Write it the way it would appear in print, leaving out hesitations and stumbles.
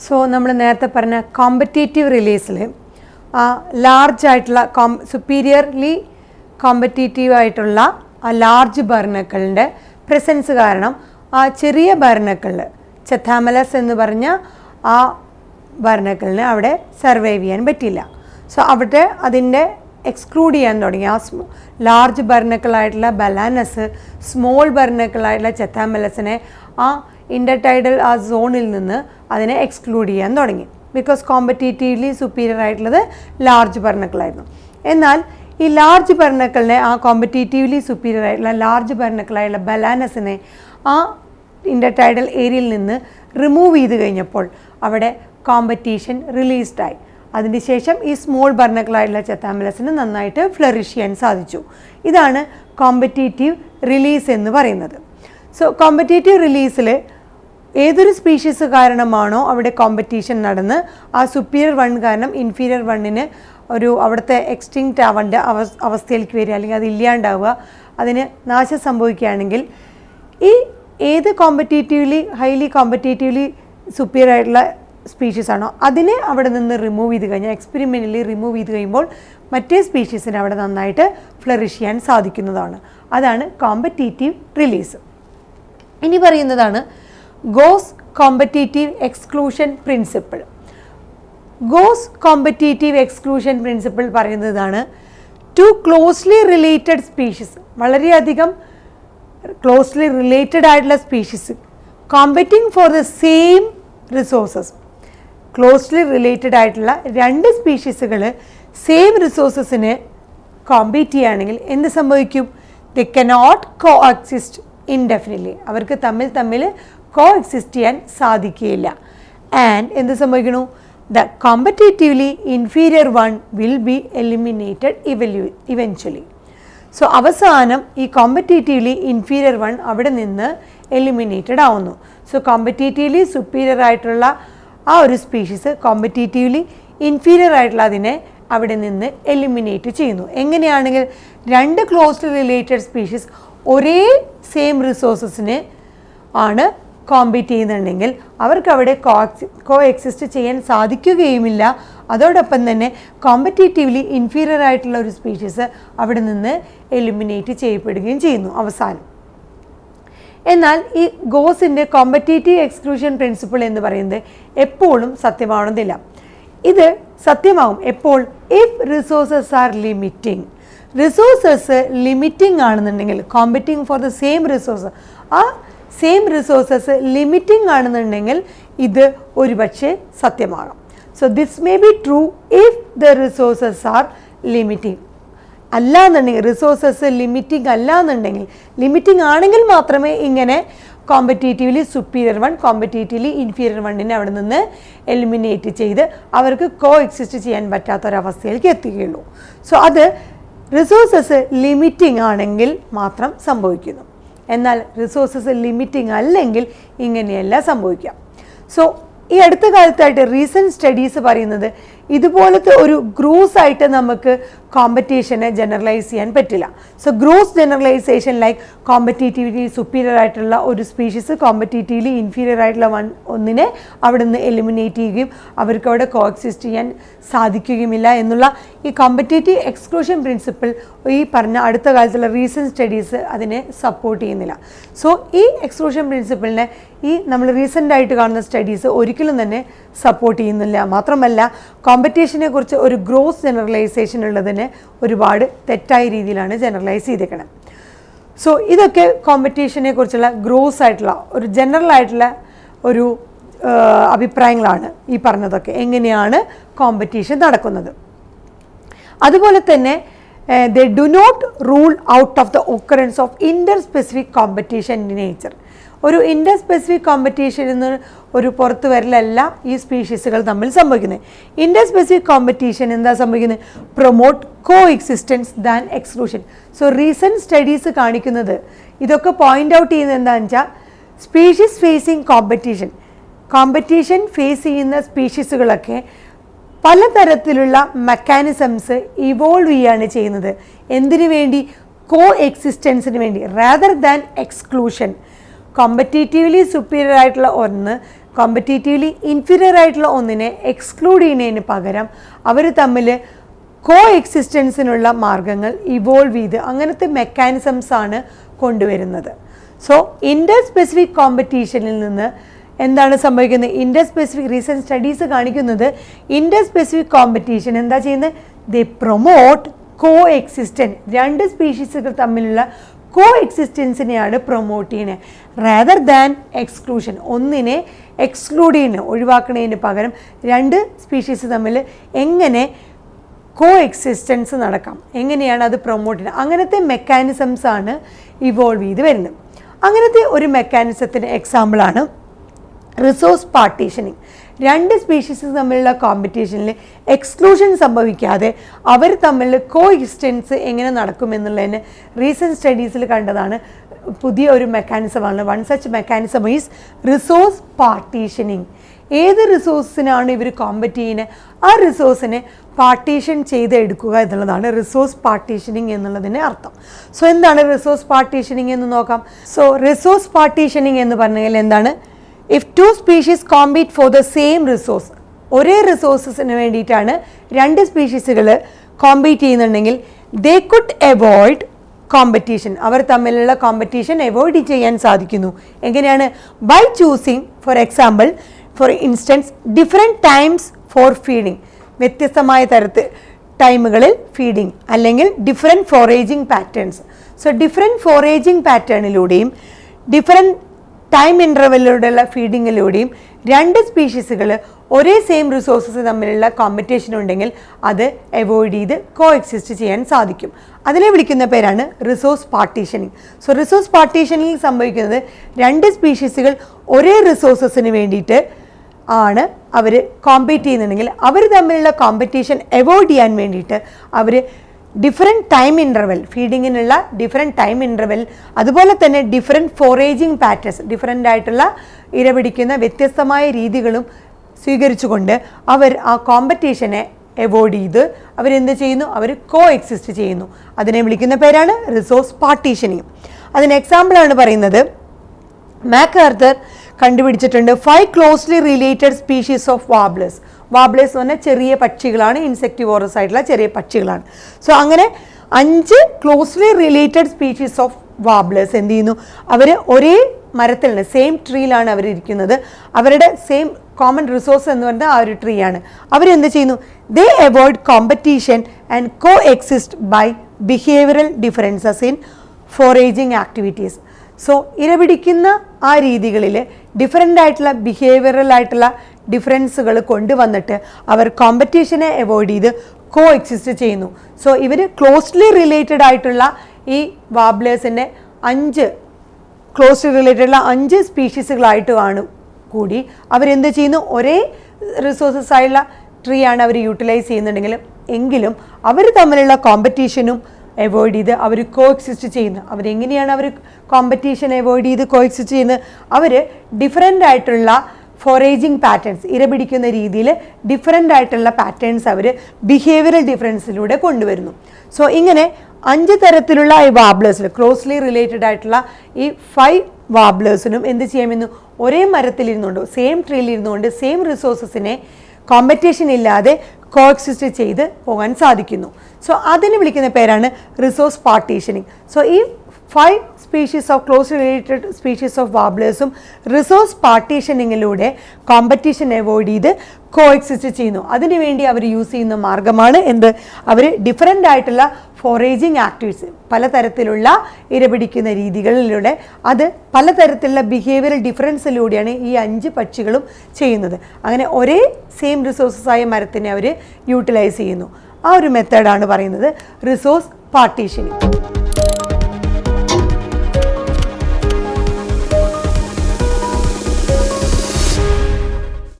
So നമ്മൾ നേരത്തെ പറഞ്ഞ കോമ്പറ്റേറ്റീവ് റിലീസിൽ ലാർജ് ആയിട്ടുള്ള സുപ്പീരിയർലി കോമ്പറ്റേറ്റീവ് ആയിട്ടുള്ള ആ ലാർജ് ബർണക്കിളിൻ്റെ പ്രസൻസ് കാരണം ആ ചെറിയ ബർണക്കിളിൽ ചെത്താമലസ് എന്ന് പറഞ്ഞ ആ ബർണക്കിളിന് അവിടെ സർവൈവ് ചെയ്യാൻ പറ്റില്ല. സോ അവിടെ അതിൻ്റെ എക്സ്ക്ലൂഡ് ചെയ്യാൻ തുടങ്ങി. ആ ലാർജ് ബർണക്കിളായിട്ടുള്ള ബലാനസ് സ്മോൾ ബർണക്കിളായിട്ടുള്ള ചെത്താമലസിനെ ആ ഇൻ്റർടൈഡൽ ആ സോണിൽ നിന്ന് അതിനെ എക്സ്ക്ലൂഡ് ചെയ്യാൻ തുടങ്ങി. ബിക്കോസ് കോമ്പറ്റേറ്റീവ്ലി സുപ്പീരിയർ ആയിട്ടുള്ളത് ലാർജ് ബർണക്കിളായിരുന്നു. എന്നാൽ ഈ ലാർജ് ബർണക്കിളിനെ ആ കോമ്പറ്റേറ്റീവ്ലി സുപ്പീരിയർ ആയിട്ടുള്ള ലാർജ് ബർണക്കിളായിട്ടുള്ള ബലാനസിനെ ആ ഇൻ്റർടൈഡൽ ഏരിയയിൽ നിന്ന് റിമൂവ് ചെയ്ത് കഴിഞ്ഞപ്പോൾ അവിടെ കോമ്പറ്റീഷൻ റിലീസ്ഡായി. അതിനുശേഷം ഈ സ്മോൾ ബർണക്കിളായിട്ടുള്ള ചെത്താമലസിന് നന്നായിട്ട് ഫ്ലറിഷ് ചെയ്യാൻ സാധിച്ചു. ഇതാണ് കോമ്പറ്റേറ്റീവ് റിലീസ് എന്ന് പറയുന്നത്. സോ കോമ്പറ്റേറ്റീവ് റിലീസിൽ ഏതൊരു സ്പീഷീസ് കാരണമാണോ അവിടെ കോമ്പറ്റീഷൻ നടന്ന് ആ സുപ്പീരിയർ വൺ കാരണം ഇൻഫീരിയർ വണ്ണിന് ഒരു അവിടുത്തെ എക്സ്റ്റിങ്ക്റ്റ് ആവേണ്ട അവസ്ഥയിലേക്ക് വരിക, അല്ലെങ്കിൽ അത് ഇല്ലാണ്ടാവുക, അതിന് നാശം സംഭവിക്കുകയാണെങ്കിൽ ഈ ഏത് ഹൈലി കോമ്പറ്റേറ്റീവ്ലി സുപ്പീരിയർ ആയിട്ടുള്ള സ്പീഷീസ് ആണോ അതിനെ അവിടെ നിന്ന് റിമൂവ് ചെയ്ത് കഴിഞ്ഞാൽ, എക്സ്പെരിമെൻ്റലി റിമൂവ് ചെയ്ത് കഴിയുമ്പോൾ മറ്റേ സ്പീഷീസിന് അവിടെ നന്നായിട്ട് ഫ്ലറിഷ് ചെയ്യാൻ സാധിക്കുന്നതാണ്. അതാണ് കോമ്പറ്റേറ്റീവ് റിലീസ്. ഇനി പറയുന്നതാണ് Gause competitive exclusion principle. Gause competitive exclusion principle പറയുന്നതാണ് ടു ക്ലോസ്ലി റിലേറ്റഡ് സ്പീഷീസ്, വളരെയധികം ക്ലോസ്ലി റിലേറ്റഡ് ആയിട്ടുള്ള species competing for the same resources. ക്ലോസ്ലി റിലേറ്റഡ് ആയിട്ടുള്ള രണ്ട് സ്പീഷീസുകൾ സെയിം റിസോഴ്സസിന് കോമ്പീറ്റ് ചെയ്യുകയാണെങ്കിൽ എന്ത് സംഭവിക്കും? They cannot coexist indefinitely. അവർക്ക് തമ്മിൽ കോ എക്സിസ്റ്റ് ചെയ്യാൻ സാധിക്കുകയില്ല. ആൻഡ് എന്ത് സംഭവിക്കണു? The competitively inferior one will be eliminated eventually. So അവസാനം ഈ കോമ്പറ്റേറ്റീവ്ലി ഇൻഫീരിയർ വൺ അവിടെ നിന്ന് എലിമിനേറ്റഡ് ആവുന്നു. സോ കോമ്പറ്റേറ്റീവ്ലി സുപ്പീരിയർ ആയിട്ടുള്ള ആ ഒരു സ്പീഷീസ് കോമ്പറ്റേറ്റീവ്ലി ഇൻഫീരിയർ ആയിട്ടുള്ള അതിനെ അവിടെ നിന്ന് എലിമിനേറ്റ് ചെയ്യുന്നു. എങ്ങനെയാണെങ്കിൽ രണ്ട് ക്ലോസ്ലി റിലേറ്റഡ് സ്പീഷീസ് ഒരേ സെയിം റിസോഴ്സസിന് ആണ് കോമ്പീറ്റ് ചെയ്യുന്നുണ്ടെങ്കിൽ അവർക്ക് അവിടെ കോ എക്സിസ്റ്റ് ചെയ്യാൻ സാധിക്കുകയുമില്ല. അതോടൊപ്പം തന്നെ കോമ്പറ്റേറ്റീവ്ലി ഇൻഫീരിയർ ആയിട്ടുള്ള ഒരു സ്പീഷീസ് അവിടെ നിന്ന് എലിമിനേറ്റ് ചെയ്യപ്പെടുകയും ചെയ്യുന്നു അവസാനം. എന്നാൽ ഈ ഗോസിൻ്റെ കോമ്പറ്റേറ്റീവ് എക്സ്ക്ലൂഷൻ പ്രിൻസിപ്പിൾ എന്ന് പറയുന്നത് എപ്പോഴും സത്യമാവണമെന്നില്ല. ഇത് സത്യമാവും എപ്പോൾ? If resources are limiting. Resources limiting ആണെന്നുണ്ടെങ്കിൽ, competing for the same resource, ആ സെയിം റിസോഴ്സസ് ലിമിറ്റിംഗ് ആണെന്നുണ്ടെങ്കിൽ ഇത് ഒരുപക്ഷെ സത്യമാകാം. So this may be true if the resources are limiting. അല്ലാന്നുണ്ടെങ്കിൽ റിസോഴ്സസ് ലിമിറ്റിംഗ് അല്ലാന്നുണ്ടെങ്കിൽ, ലിമിറ്റിംഗ് ആണെങ്കിൽ മാത്രമേ ഇങ്ങനെ competitively superior one competitively inferior വണ്ണിനെ അവിടെ നിന്ന് എലിമിനേറ്റ് ചെയ്ത് അവർക്ക് കോ എക്സിസ്റ്റ് ചെയ്യാൻ പറ്റാത്തൊരവസ്ഥയിലേക്ക് എത്തുകയുള്ളൂ. സോ അത് റിസോഴ്സസ് ലിമിറ്റിംഗ് ആണെങ്കിൽ മാത്രം സംഭവിക്കുന്നു. എന്നാൽ റിസോഴ്സസ് ലിമിറ്റിംഗ് അല്ലെങ്കിൽ ഇങ്ങനെയല്ല സംഭവിക്കാം. സോ ഈ അടുത്ത കാലത്തായിട്ട് റീസെൻറ്റ് സ്റ്റഡീസ് പറയുന്നത് ഇതുപോലത്തെ ഒരു ഗ്രോസ് ആയിട്ട് നമുക്ക് കോമ്പറ്റീഷനെ ജനറലൈസ് ചെയ്യാൻ പറ്റില്ല. So gross generalisation like competitively superior ആയിട്ടുള്ള ഒരു സ്പീഷീസ് കോമ്പറ്റേറ്റീവ്ലി ഇൻഫീരിയർ ആയിട്ടുള്ള ഒന്നിനെ അവിടെ നിന്ന് എലിമിനേറ്റ് ചെയ്യുകയും അവർക്ക് അവിടെ കോ എക്സിസ്റ്റ് ചെയ്യാൻ സാധിക്കുകയുമില്ല എന്നുള്ള ഈ കോമ്പറ്റേറ്റീവ് എക്സ്ക്ലൂഷൻ പ്രിൻസിപ്പിൾ ഈ പറഞ്ഞ അടുത്ത കാലത്തുള്ള റീസെൻറ്റ് സ്റ്റഡീസ് അതിനെ സപ്പോർട്ട് ചെയ്യുന്നില്ല. സോ ഈ എക്സ്ക്ലൂഷൻ പ്രിൻസിപ്പിളിനെ ഈ നമ്മൾ റീസെൻ്റ് ആയിട്ട് കാണുന്ന സ്റ്റഡീസ് ഒരിക്കലും തന്നെ സപ്പോർട്ട് ചെയ്യുന്നില്ല. മാത്രമല്ല കോമ്പറ്റീഷനെ കുറിച്ച് ഒരു ഗ്രോസ് ജനറലൈസേഷൻ ഉള്ളതിനെ ഒരുപാട് തെറ്റായ രീതിയിലാണ് ജനറലൈസ് ചെയ്തേക്കണം. സോ ഇതൊക്കെ കോമ്പറ്റീഷനെ കുറിച്ചുള്ള ഗ്രോസ് ആയിട്ടുള്ള ഒരു ജനറൽ ആയിട്ടുള്ള ഒരു അഭിപ്രായങ്ങളാണ് ഈ പറഞ്ഞതൊക്കെ, എങ്ങനെയാണ് കോമ്പറ്റീഷൻ നടക്കുന്നത്. അതുപോലെ തന്നെ they do not rule out of the occurrence of inter specific competition in nature. ഒരു ഇൻ്റർ സ്പെസിഫിക് കോമ്പറ്റീഷൻ എന്ന് ഒരു പുറത്തു വരലല്ല ഈ സ്പീഷീസുകൾ തമ്മിൽ സംഭവിക്കുന്നത്. ഇൻ്റർ സ്പെസിഫിക് കോമ്പറ്റീഷൻ എന്താ സംഭവിക്കുന്നത്? പ്രൊമോട്ട് കോ existence than exclusion. So recent studies കാണിക്കുന്നത് ഇതൊക്കെ പോയിൻ്റ് ഔട്ട് ചെയ്യുന്നത് എന്താണെന്ന് വെച്ചാൽ സ്പീഷീസ് ഫേസിങ് കോമ്പറ്റീഷൻ ഫേസ് ചെയ്യുന്ന സ്പീഷീസുകളൊക്കെ പലതരത്തിലുള്ള മെക്കാനിസംസ് ഇവോൾവ് ചെയ്യുകയാണ് ചെയ്യുന്നത്. എന്തിനു വേണ്ടി? കോ എക്സിസ്റ്റൻസിന് വേണ്ടി, റാദർ ദാൻ എക്സ്ക്ലൂഷൻ. കോമ്പറ്റേറ്റീവ്ലി സുപ്പീരിയർ ആയിട്ടുള്ള ഒന്ന് കോമ്പറ്റീറ്റീവ്ലി ഇൻഫീരിയർ ആയിട്ടുള്ള ഒന്നിനെ എക്സ്ക്ലൂഡ് ചെയ്യുന്നതിന് പകരം അവർ തമ്മിൽ കോ എക്സിസ്റ്റൻസിനുള്ള മാർഗങ്ങൾ ഇവോൾവ് ചെയ്ത് അങ്ങനത്തെ മെക്കാനിസംസ് ആണ് കൊണ്ടുവരുന്നത്. സോ ഇൻ്റർ സ്പെസിഫിക് കോമ്പറ്റീഷനിൽ നിന്ന് എന്താണ് സംഭവിക്കുന്നത്? ഇൻ്റർ സ്പെസിഫിക് റീസെൻറ്റ് സ്റ്റഡീസ് കാണിക്കുന്നത് ഇൻ്റർ സ്പെസിഫിക് കോമ്പറ്റീഷൻ എന്താ ചെയ്യുന്നത്? ദേ പ്രൊമോട്ട് കോ എക്സിസ്റ്റൻസ്, രണ്ട് സ്പീഷീസുകൾ തമ്മിലുള്ള കോ എക്സിസ്റ്റൻസിനെയാണ് പ്രൊമോട്ട് ചെയ്യുന്നത്, റാദർ ദാൻ എക്സ്ക്ലൂഷൻ. ഒന്നിനെ എക്സ്ക്ലൂഡ് ചെയ്യുന്ന ഒഴിവാക്കുന്നതിന് പകരം രണ്ട് സ്പീഷീസ് തമ്മിൽ എങ്ങനെ കോ എക്സിസ്റ്റൻസ് നടക്കാം, എങ്ങനെയാണ് അത് പ്രൊമോട്ട് ചെയ്യുന്നത്, അങ്ങനത്തെ മെക്കാനിസംസ് ആണ് ഇവോൾവ് ചെയ്ത് വരുന്നത്. അങ്ങനത്തെ ഒരു മെക്കാനിസത്തിന് എക്സാമ്പിളാണ് റിസോഴ്സ് പാർട്ടീഷനിങ്. രണ്ട് സ്പീഷീസ് തമ്മിലുള്ള കോമ്പറ്റീഷനിൽ എക്സ്ക്ലൂഷൻ സംഭവിക്കാതെ അവർ തമ്മിൽ കോ എക്സിസ്റ്റൻസ് എങ്ങനെ നടക്കുമെന്നുള്ളതിന് റീസെൻറ്റ് സ്റ്റഡീസിൽ കണ്ടതാണ് പുതിയ ഒരു മെക്കാനിസമാണ്. One such mechanism is resource partitioning. ഏത് റിസോഴ്സിനാണ് ഇവർ കോമ്പറ്റ് ചെയ്യുന്നത്, ആ റിസോഴ്സിനെ പാർട്ടീഷൻ ചെയ്ത് എടുക്കുക എന്നുള്ളതാണ് റിസോഴ്സ് പാർട്ടീഷനിങ് എന്നുള്ളതിൻ്റെ അർത്ഥം. സോ എന്താണ് റിസോഴ്സ് പാർട്ടീഷനിങ് എന്ന് നോക്കാം. സോ റിസോഴ്സ് പാർട്ടീഷനിങ് എന്ന് പറഞ്ഞാൽ എന്താണ്? If two species compete for the same resource, ഒരേ റിസോഴ്സസിന് വേണ്ടിയിട്ടാണ് രണ്ട് സ്പീഷീസുകൾ കോമ്പീറ്റ് ചെയ്യുന്നുണ്ടെങ്കിൽ ദേ കുഡ് അവോയ്ഡ് കോമ്പറ്റീഷൻ, അവർ തമ്മിലുള്ള കോമ്പറ്റീഷൻ അവോയ്ഡ് ചെയ്യാൻ സാധിക്കുന്നു. എങ്ങനെയാണ്? By choosing for example, for instance different times for feeding, വ്യത്യസ്തമായ ടൈമുകളിൽ ഫീഡിങ്, അല്ലെങ്കിൽ different foraging patterns. So different foraging പാറ്റേണിലൂടെയും ഡിഫറെൻറ്റ് ടൈം ഇൻ്റർവെല്ലിലൂടെയുള്ള ഫീഡിങ്ങിലൂടെയും രണ്ട് സ്പീഷീസുകൾ ഒരേ സെയിം റിസോഴ്സസ് തമ്മിലുള്ള കോമ്പറ്റീഷൻ ഉണ്ടെങ്കിൽ അത് അവോയ്ഡ് ചെയ്ത് കോ എക്സിസ്റ്റ് ചെയ്യാൻ സാധിക്കും. അതിനെ വിളിക്കുന്ന പേരാണ് resource partitioning. So resource partitioning സംഭവിക്കുന്നത് രണ്ട് സ്പീഷീസുകൾ ഒരേ റിസോഴ്സസിന് വേണ്ടിയിട്ട് ആണ് അവർ കോമ്പീറ്റ് ചെയ്യുന്നുണ്ടെങ്കിൽ അവർ തമ്മിലുള്ള കോമ്പറ്റീഷൻ അവോയ്ഡ് ചെയ്യാൻ വേണ്ടിയിട്ട് അവർ ഡിഫറെൻറ്റ് ടൈം ഇൻ്റർവെൽ, ഫീഡിങ്ങിനുള്ള ഡിഫറെൻറ്റ് ടൈം ഇൻ്റർവെൽ, അതുപോലെ തന്നെ ഡിഫറെൻറ്റ് ഫോറേജിങ് പാറ്റേൺസ്, ഡിഫറെൻ്റ് ആയിട്ടുള്ള ഇരപിടിക്കുന്ന വ്യത്യസ്തമായ രീതികളും സ്വീകരിച്ചുകൊണ്ട് അവർ ആ കോമ്പറ്റീഷനെ അവോയ്ഡ് ചെയ്ത് അവരെന്ത് ചെയ്യുന്നു? അവർ കോ എക്സിസ്റ്റ് ചെയ്യുന്നു. അതിനെ വിളിക്കുന്ന പേരാണ് റിസോഴ്സ് പാർട്ടീഷനിങ്. അതിന് എക്സാമ്പിളാണ് പറയുന്നത്, മാക്കാർത്തർ കണ്ടുപിടിച്ചിട്ടുണ്ട് 5 ക്ലോസ്ലി റിലേറ്റഡ് സ്പീഷീസ് ഓഫ് വാബ്ലേഴ്സ്. വാബ്ലേഴ്സ് എന്ന് പറഞ്ഞാൽ ചെറിയ പക്ഷികളാണ്, ഇൻസെക്ടിവോറസ് ആയിട്ടുള്ള ചെറിയ പക്ഷികളാണ്. സോ അങ്ങനെ 5 ക്ലോസ്ലി റിലേറ്റഡ് സ്പീഷീസ് ഓഫ് വാബ്ലേഴ്സ് എന്ത് ചെയ്യുന്നു? അവർ ഒരേ മരത്തിൽ നിന്ന്, സെയിം ട്രീയിലാണ് അവരിയ്ക്കുന്നത്, അവരുടെ സെയിം കോമൺ റിസോഴ്സ് എന്ന് പറയുന്നത് ആ ഒരു ട്രീ ആണ്. അവരെന്ത് ചെയ്യുന്നു? They avoid competition and coexist by behavioural differences in foraging activities. So ഇരപിടിക്കുന്ന ആ രീതികളിൽ ഡിഫറെൻ്റ് ആയിട്ടുള്ള ബിഹേവിയറൽ ആയിട്ടുള്ള ഡിഫറൻസുകൾ കൊണ്ടുവന്നിട്ട് അവർ കോമ്പറ്റീഷനെ അവോയ്ഡ് ചെയ്ത് കോ എക്സിസ്റ്റ് ചെയ്യുന്നു. സോ ഇവർ ക്ലോസ്ലി റിലേറ്റഡ് ആയിട്ടുള്ള ഈ വാബ്ലേഴ്സിൻ്റെ 5 ക്ലോസ്ലി റിലേറ്റഡുള്ള 5 സ്പീഷീസുകളായിട്ടുമാണ് കൂടി അവരെന്ത് ചെയ്യുന്നു? ഒരേ റിസോഴ്സസ് ആയുള്ള ട്രീ ആണ് അവർ യൂട്ടിലൈസ് ചെയ്യുന്നുണ്ടെങ്കിലും എങ്കിലും അവർ തമ്മിലുള്ള കോമ്പറ്റീഷനും അവോയ്ഡ് ചെയ്ത് അവർ കോ എക്സിസ്റ്റ് ചെയ്യുന്നു. അവരെങ്ങനെയാണ് അവർ കോമ്പറ്റീഷൻ അവോയ്ഡ് ചെയ്ത് കോ എക്സിസ്റ്റ് ചെയ്യുന്നത്? അവർ ഡിഫറെൻ്റ് ആയിട്ടുള്ള ഫോറേജിങ് പാറ്റേൺസ്, ഇരപിടിക്കുന്ന രീതിയിൽ ഡിഫറെൻ്റ് ആയിട്ടുള്ള പാറ്റേൺസ് അവർ ബിഹേവിയറൽ ഡിഫറൻസിലൂടെ കൊണ്ടുവരുന്നു. സോ ഇങ്ങനെ 5 തരത്തിലുള്ള ഈ വാബ്ലേഴ്സിൽ ക്ലോസ്ലി റിലേറ്റഡ് ആയിട്ടുള്ള ഈ 5 വാബ്ലേഴ്സിനും എന്ത് ചെയ്യാമെന്നു? ഒരേ മരത്തിലിരുന്നുകൊണ്ട്, സെയിം ട്രീയിലിരുന്നുകൊണ്ട് സെയിം റിസോഴ്സസിനെ കോമ്പറ്റീഷൻ ഇല്ലാതെ കോ എക്സിസ്റ്റ് ചെയ്ത് പോകാൻ സാധിക്കുന്നു. സോ അതിന് വിളിക്കുന്ന പേരാണ് റിസോഴ്സ് പാർട്ടീഷനിങ്. സോ ഈ 5 species of close related species of വാബ്ലേഴ്സും റിസോഴ്സ് പാർട്ടീഷനിങ്ങിലൂടെ കോമ്പറ്റീഷൻ അവോയ്ഡ് ചെയ്ത് കോ എക്സിസ്റ്റ് ചെയ്യുന്നു. അതിനുവേണ്ടി അവർ യൂസ് ചെയ്യുന്ന മാർഗമാണ് എന്ത്? അവർ ഡിഫറെൻ്റ് ആയിട്ടുള്ള ഫോറേജിങ് ആക്ടിവിറ്റീസ്, പലതരത്തിലുള്ള ഇരപിടിക്കുന്ന രീതികളിലൂടെ, അത് പലതരത്തിലുള്ള ബിഹേവിയറൽ ഡിഫറൻസിലൂടെയാണ് ഈ 5 പക്ഷികളും ചെയ്യുന്നത്. അങ്ങനെ ഒരേ സെയിം റിസോഴ്സസ് ആയ മരത്തിനെ അവർ യൂട്ടിലൈസ് ചെയ്യുന്നു. ആ ഒരു മെത്തേഡാണ് പറയുന്നത് റിസോഴ്സ് പാർട്ടീഷനിങ്.